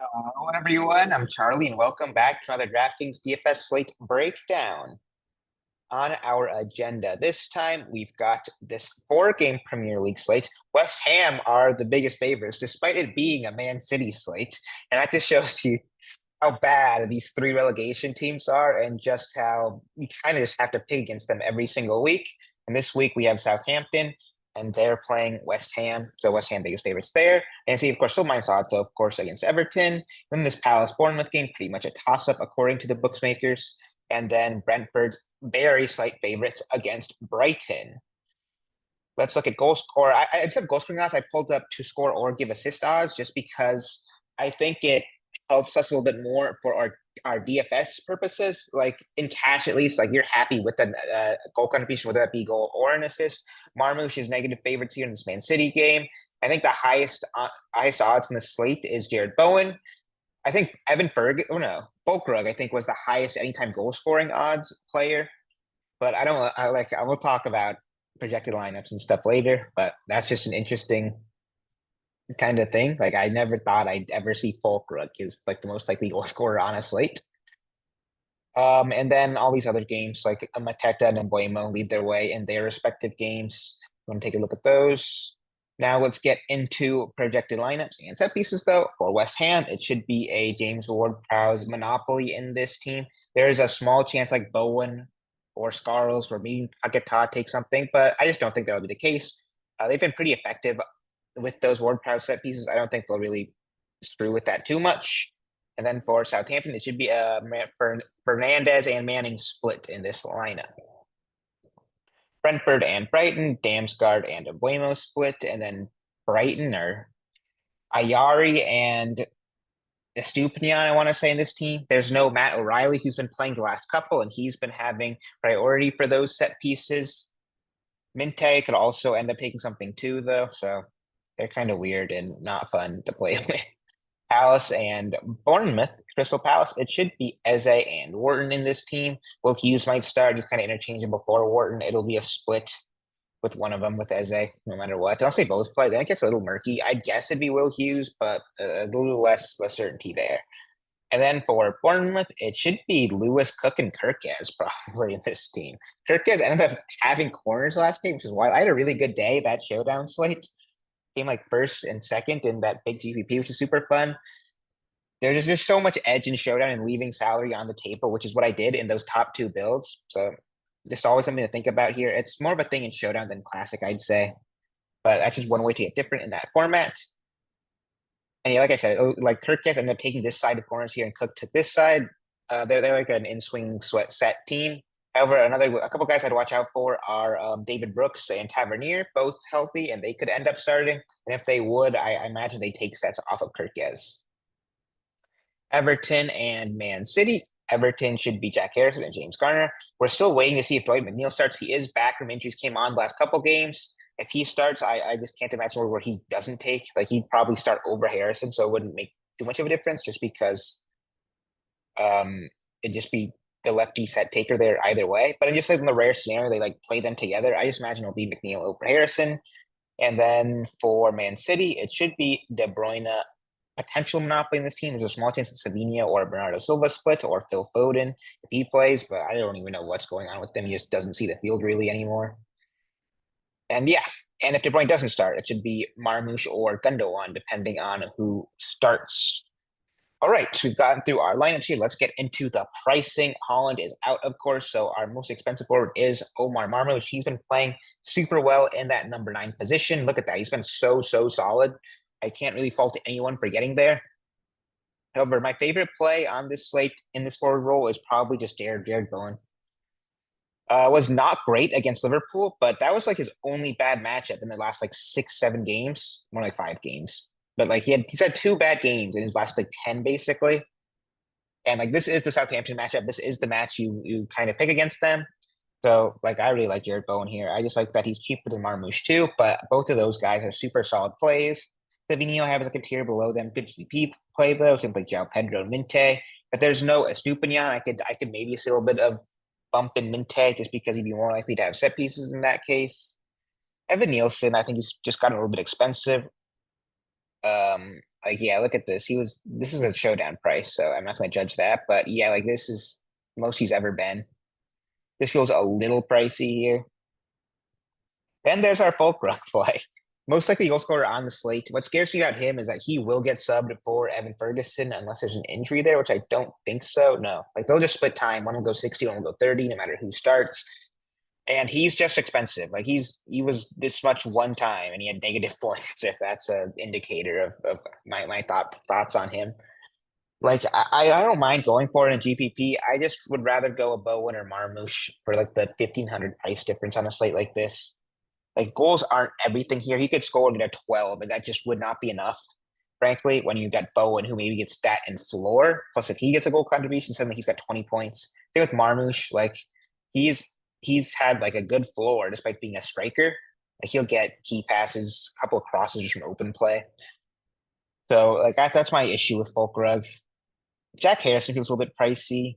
Hello, everyone. I'm Charlie, and welcome back to another DraftKings DFS Slate breakdown. On our agenda this time, we've got this four-game Premier League slate. West Ham are the biggest favorites, despite it being a Man City slate, and that just shows you how bad these three relegation teams are, and just how you kind of just have to pick against them every single week. And this week we have Southampton, and they're playing West Ham. So West Ham biggest favorites there. And see, of course, still minus odds, though, of course, against Everton. Then this Palace Bournemouth game, pretty much a toss-up according to the bookmakers. And then Brentford's very slight favorites against Brighton. Let's look at goal score. Instead of goal scoring odds, I pulled up to score or give assist odds just because I think it helps us a little bit more for our DFS purposes. Like in cash, at least, like you're happy with the goal contribution, whether that be goal or an assist. Marmoush is negative favorites here in this Man City game. I think the highest odds in the slate is Jared Bowen. I think Evan Ferg, oh no, Bulkrug, I think was the highest anytime goal scoring odds player. But I will talk about projected lineups and stuff later, but that's just an interesting kind of thing. Like I never thought I'd ever see Fulkrug is like the most likely goal scorer on a slate. And then all these other games like Mateta and Mbuemo lead their way in their respective games. I'm going to take a look at those. Now let's get into projected lineups and set pieces though. For West Ham, it should be a James Ward-Prowse monopoly in this team. There is a small chance like Bowen or Scarles where maybe Paquetá take something, but I just don't think that'll be the case. They've been pretty effective with those Ward-Prowse set pieces. I don't think they'll really screw with that too much. And then for Southampton, it should be a Fernandez and Manning split in this lineup. Brentford and Brighton, Damsgaard and Mbuemo split, and then Brighton or Ayari and Estupinian, I want to say, in this team. There's no Matt O'Reilly, who's been playing the last couple, and he's been having priority for those set pieces. Minte could also end up taking something too, though, so they're kind of weird and not fun to play with. Palace and Bournemouth, Crystal Palace, it should be Eze and Wharton in this team. Will Hughes might start. He's kind of interchangeable for Wharton. It'll be a split with one of them with Eze, no matter what. I'll say both play. Then it gets a little murky. I guess it'd be Will Hughes, but a little less certainty there. And then for Bournemouth, it should be Lewis, Cook, and Kirkez probably in this team. Kirkez ended up having corners last game, which is why I had a really good day that showdown slate. Came like first and second in that big GPP, which is super fun. There's just so much edge in showdown and leaving salary on the table, which is what I did in those top two builds. So just always something to think about here. It's more of a thing in showdown than classic, I'd say. But that's just one way to get different in that format. And yeah, like I said, like Kirk has ended up taking this side of corners here, and Cook took this side. They're like an in-swing sweat set team. However, a couple guys I'd watch out for are David Brooks and Tavernier, both healthy, and they could end up starting. And if they would, I imagine they take sets off of Kirkez. Everton and Man City. Everton should be Jack Harrison and James Garner. We're still waiting to see if Dwight McNeil starts. He is back from injuries, came on the last couple games. If he starts, I just can't imagine where he doesn't take. Like he'd probably start over Harrison, so it wouldn't make too much of a difference just because it'd just be the lefty set taker there either way. But in just like in the rare scenario they like play them together, I just imagine it'll be McNeil over Harrison. And then for Man City, it should be De Bruyne potential monopoly in this team. There's a small chance that Savinho or Bernardo Silva split or Phil Foden if he plays, but I don't even know what's going on with him. He just doesn't see the field really anymore. And yeah, and if De Bruyne doesn't start, it should be Marmoush or Gundogan, depending on who starts. All right, so we've gotten through our lineups here. Let's get into the pricing. Holland is out, of course, so our most expensive forward is Omar Marmoush. He's been playing super well in that number 9 position. Look at that. He's been so solid. I can't really fault anyone for getting there. However, my favorite play on this slate in this forward role is probably just Jared Bowen. Was not great against Liverpool, but that was like his only bad matchup in the last like 6, 7 games, more like 5 games. But like he's had 2 bad games in his last like 10 basically. And like this is the Southampton matchup. This is the match you kind of pick against them. So like I really like Jared Bowen here. I just like that he's cheaper than Marmoush too, but both of those guys are super solid plays. Savinho has like a tier below them. Good GP play though, same like João Pedro and Minte. If there's no Estupinian, I could maybe see a little bit of bump in Minte just because he'd be more likely to have set pieces in that case. Evan Nielsen, I think he's just gotten a little bit expensive. Like, yeah, look at this. This is a showdown price, so I'm not going to judge that. But yeah, like this is the most he's ever been. This feels a little pricey here. Then there's our Fulcrum play. Most likely goal scorer on the slate. What scares me about him is that he will get subbed for Evan Ferguson unless there's an injury there, which I don't think so. No, like they'll just split time. One will go 60, one will go 30, no matter who starts. And he's just expensive. Like he was this much one time, and he had negative points. If that's an indicator of my thoughts on him. Like I don't mind going for it in GPP. I just would rather go a Bowen or Marmouche for like the 1,500 price difference on a slate like this. Like goals aren't everything here. He could score and get a 12, and that just would not be enough. Frankly, when you got Bowen, who maybe gets stat and floor, plus if he gets a goal contribution, suddenly he's got 20 points. Same with Marmouche, like he's he's had like a good floor despite being a striker. Like he'll get key passes, a couple of crosses just from open play. So like that's my issue with Fulkrug. Jack Harrison feels a little bit pricey.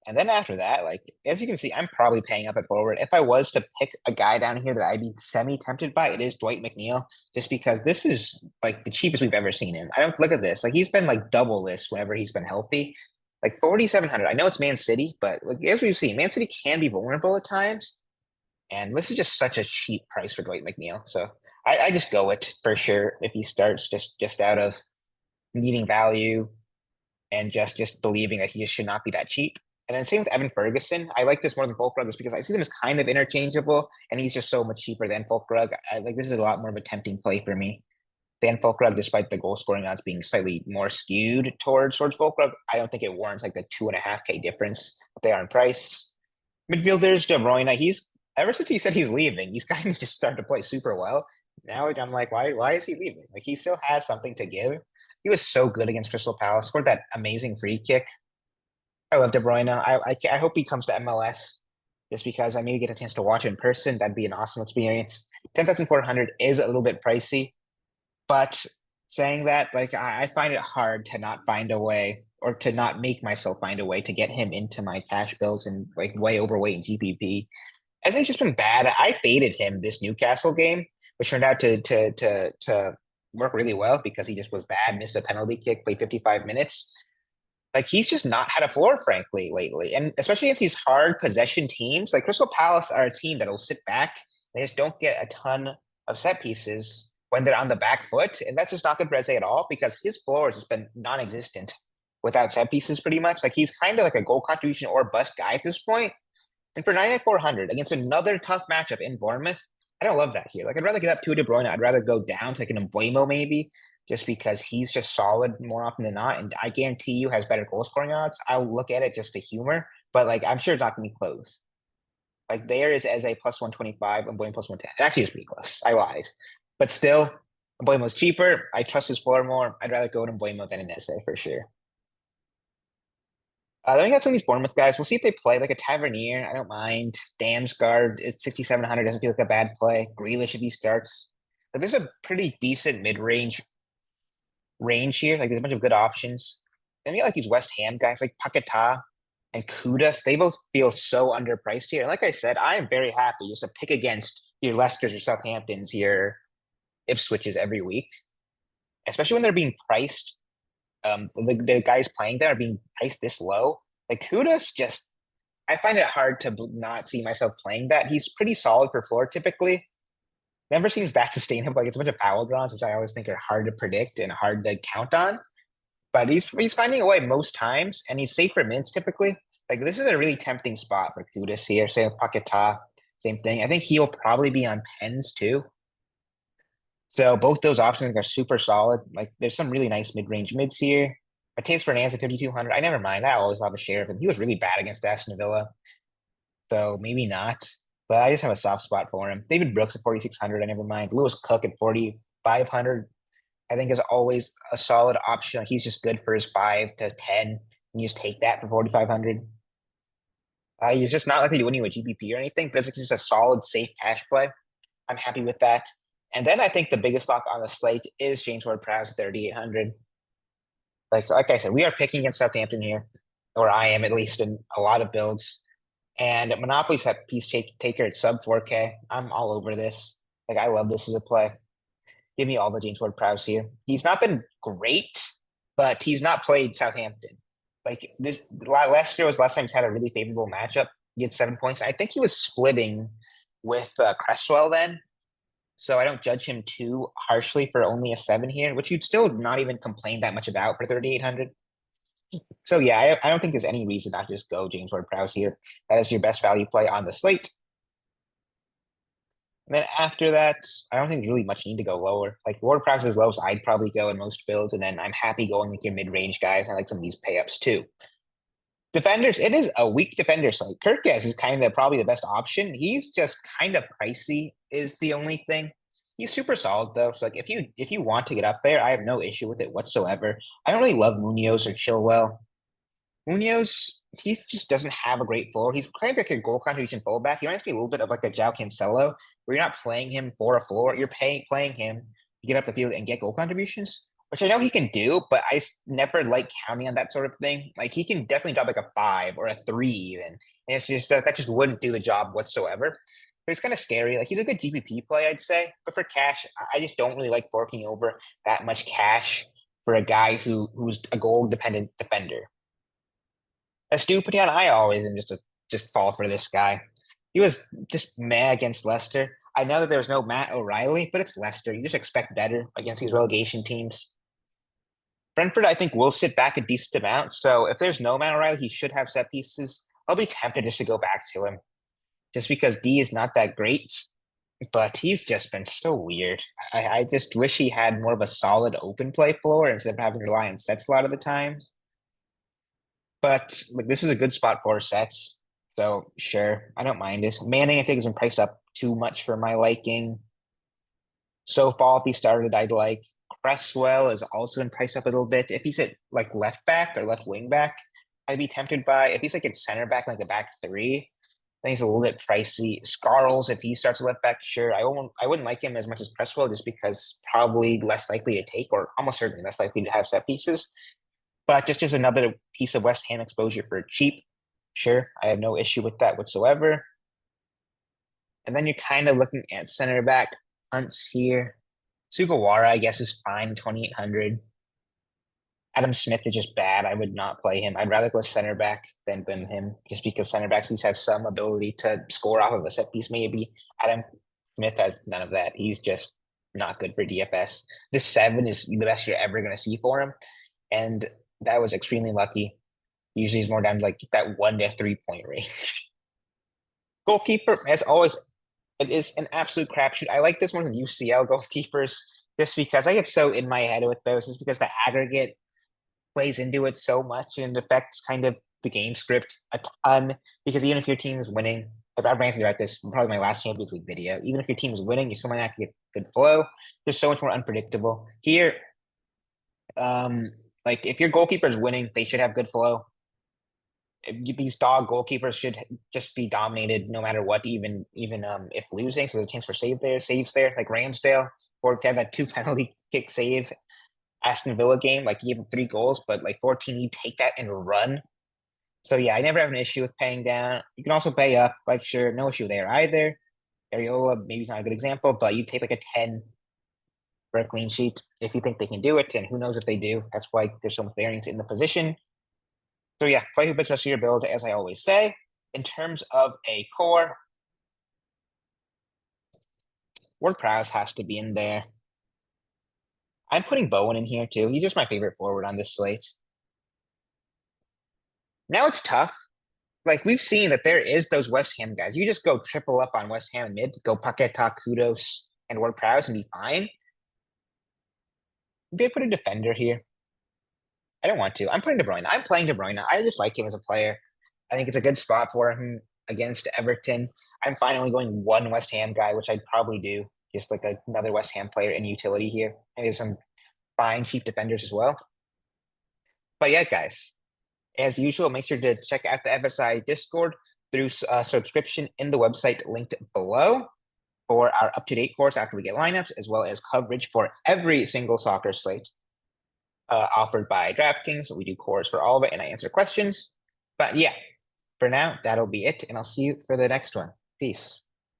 And then after that, like as you can see, I'm probably paying up at forward. If I was to pick a guy down here that I'd be semi-tempted by, it is Dwight McNeil, just because this is like the cheapest we've ever seen him. I don't look at this. Like he's been like double this whenever he's been healthy. Like 4,700. I know it's Man City, but like as we've seen, Man City can be vulnerable at times. And this is just such a cheap price for Dwight McNeil. So I just go it for sure if he starts just out of needing value and just believing that he just should not be that cheap. And then same with Evan Ferguson. I like this more than Fulkrug just because I see them as kind of interchangeable, and he's just so much cheaper than Fulkrug. I like this is a lot more of a tempting play for me than Fulkrug, despite the goal scoring odds being slightly more skewed towards Fulkrug. I don't think it warrants like the 2.5K difference that they are in price. Midfielders, De Bruyne, he's ever since he said he's leaving, he's kind of just started to play super well. Now I'm like, why is he leaving? Like he still has something to give. He was so good against Crystal Palace, scored that amazing free kick. I love De Bruyne. I hope he comes to MLS just because I maybe get a chance to watch it in person. That'd be an awesome experience. 10,400 is a little bit pricey, but saying that, like I find it hard to not find a way or to not make myself find a way to get him into my cash bills and like way overweight in GPP. I think it's just been bad. I baited him this Newcastle game, which turned out to work really well because he just was bad, missed a penalty kick, played 55 minutes. Like he's just not had a floor, frankly, lately. And especially against these hard possession teams, like Crystal Palace are a team that'll sit back. They just don't get a ton of set pieces when they're on the back foot. And that's just not good for Eze at all because his floor has just been non-existent without set pieces pretty much. Like he's kind of like a goal contribution or bust guy at this point. And for 9,400 against another tough matchup in Bournemouth, I don't love that here. Like I'd rather get up to a De Bruyne. I'd rather go down to like an Embuemo maybe, just because he's just solid more often than not. And I guarantee you has better goal scoring odds. I'll look at it just to humor, but like I'm sure it's not gonna be close. Like there is as a plus 125, Embuemo plus 110. It actually is pretty close. I lied. But still, Embuemo's cheaper. I trust his floor more. I'd rather go to Embuemo than an essay for sure. Then we got some of these Bournemouth guys. We'll see if they play like a Tavernier. I don't mind. Damsgaard, it's 6,700. Doesn't feel like a bad play. Grealish if he starts. But there's a pretty decent mid-range range here. Like there's a bunch of good options. Then we got like these West Ham guys like Paquetá and Kudas. They both feel so underpriced here. And like I said, I am very happy just to pick against your Leicesters, your Southamptons, your Ipswiches every week, especially when they're being priced. The guys playing there are being priced this low. Like Kudas, just I find it hard to not see myself playing that. He's pretty solid for floor typically. Never seems that sustainable. Like it's a bunch of foul draws, which I always think are hard to predict and hard to count on. But he's finding a way most times, and he's safe for mints typically. Like this is a really tempting spot for Kudas here. Same with Paquetá, same thing. I think he'll probably be on pens too. So both those options are super solid. Like there's some really nice mid-range mids here. Mateus Fernandes at 5,200. I never mind. I always have a share of him. He was really bad against Aston Villa. So maybe not. But I just have a soft spot for him. David Brooks at 4,600. I never mind. Lewis Cook at 4,500. I think is always a solid option. He's just good for his 5 to 10. And you just take that for 4,500. He's just not likely to win you a GPP or anything, but it's just a solid, safe cash play. I'm happy with that. And then I think the biggest lock on the slate is James Ward-Prowse, 3,800. Like I said, we are picking against Southampton here, or I am at least in a lot of builds. And Monopoly's that piece taker at sub 4K. I'm all over this. Like I love this as a play. Give me all the James Ward-Prowse here. He's not been great, but he's not played Southampton. Like this last year was the last time he's had a really favorable matchup. He had 7 points. I think he was splitting with Cresswell then, so I don't judge him too harshly for only a 7 here, which you'd still not even complain that much about for 3,800. So yeah, I don't think there's any reason not to just go James Ward-Prowse here. That is your best value play on the slate. And then after that, I don't think there's really much need to go lower. Like Ward-Prowse is low, so I'd probably go in most builds, and then I'm happy going with your mid-range guys. I like some of these pay-ups too. Defenders, it is a weak defender slate. Kirkes is kind of probably the best option. He's just kind of pricey is the only thing. He's super solid though. So like if you want to get up there, I have no issue with it whatsoever. I don't really love Munoz or Chilwell. Munoz, he just doesn't have a great floor. He's kind of like a goal contribution fullback. He reminds me a little bit of like a João Cancelo, where you're not playing him for a floor. You're playing him to get up the field and get goal contributions, which I know he can do, but I never like counting on that sort of thing. Like he can definitely drop like a 5 or a 3 even. And it's just that just wouldn't do the job whatsoever. But it's kind of scary. Like he's a good GPP play, I'd say. But for cash, I just don't really like forking over that much cash for a guy who's a goal dependent defender. Estupiñán, I always am just fall for this guy. He was just meh against Leicester. I know that there's no Matt O'Reilly, but it's Leicester. You just expect better against these relegation teams. Brentford, I think, will sit back a decent amount. So if there's no Matt O'Reilly, he should have set pieces. I'll be tempted just to go back to him, just because D is not that great, but he's just been so weird. I just wish he had more of a solid open play floor instead of having to rely on sets a lot of the times. But like this is a good spot for sets. So sure, I don't mind it. Manning, I think, has been priced up too much for my liking. So far, if he started, I'd like. Cresswell has also been priced up a little bit. If he's at like left back or left wing back, I'd be tempted by. If he's like at center back, like a back 3, then he's a little bit pricey. Scarles, if he starts at left back, sure. I wouldn't like him as much as Cresswell just because probably less likely to take, or almost certainly less likely to have set pieces. But just another piece of West Ham exposure for cheap. Sure, I have no issue with that whatsoever. And then you're kind of looking at center back hunts here. Sugawara, I guess, is fine, 2,800. Adam Smith is just bad. I would not play him. I'd rather go center back than him, just because center backs at least have some ability to score off of a set piece, maybe. Adam Smith has none of that. He's just not good for DFS. This 7 is the best you're ever going to see for him. And that was extremely lucky. Usually he's more down to like that 1 to 3 point range. Goalkeeper, as always, it is an absolute crapshoot. I like this more than UCL goalkeepers just because I get so in my head with those, just because the aggregate plays into it so much and it affects kind of the game script a ton. Because even if your team is winning, I've ranted about this in probably my last Champions League video. Even if your team is winning, you still might not get good flow. There's so much more unpredictable. Here, like if your goalkeeper is winning, they should have good flow. These dog goalkeepers should just be dominated no matter what, even if losing. So there's a chance for saves there, like Ramsdale, or to have that 2 penalty kick save Aston Villa game. Like he gave him 3 goals, but like 14, you take that and run. So yeah, I never have an issue with paying down. You can also pay up, like sure, no issue there either. Areola, maybe he's not a good example, but you take like a 10 for a clean sheet if you think they can do it, and who knows if they do. That's why there's so much variance in the position. So yeah, play who fits rest of your build, as I always say. In terms of a core, Ward-Prowse has to be in there. I'm putting Bowen in here too. He's just my favorite forward on this slate. Now it's tough. Like we've seen that there is those West Ham guys. You just go triple up on West Ham mid, go Paqueta, Kudos, and Ward-Prowse and be fine. Maybe put a defender here. I don't want to. I'm putting De Bruyne. I'm playing De Bruyne. I just like him as a player. I think it's a good spot for him against Everton. I'm finally going one West Ham guy, which I'd probably do. Just like another West Ham player in utility here. And there's some fine cheap defenders as well. But yeah, guys, as usual, make sure to check out the FSI Discord through subscription in the website linked below for our up-to-date course after we get lineups, as well as coverage for every single soccer slate offered by DraftKings. We do cores for all of it, and I answer questions. But yeah, for now, that'll be it, and I'll see you for the next one. Peace.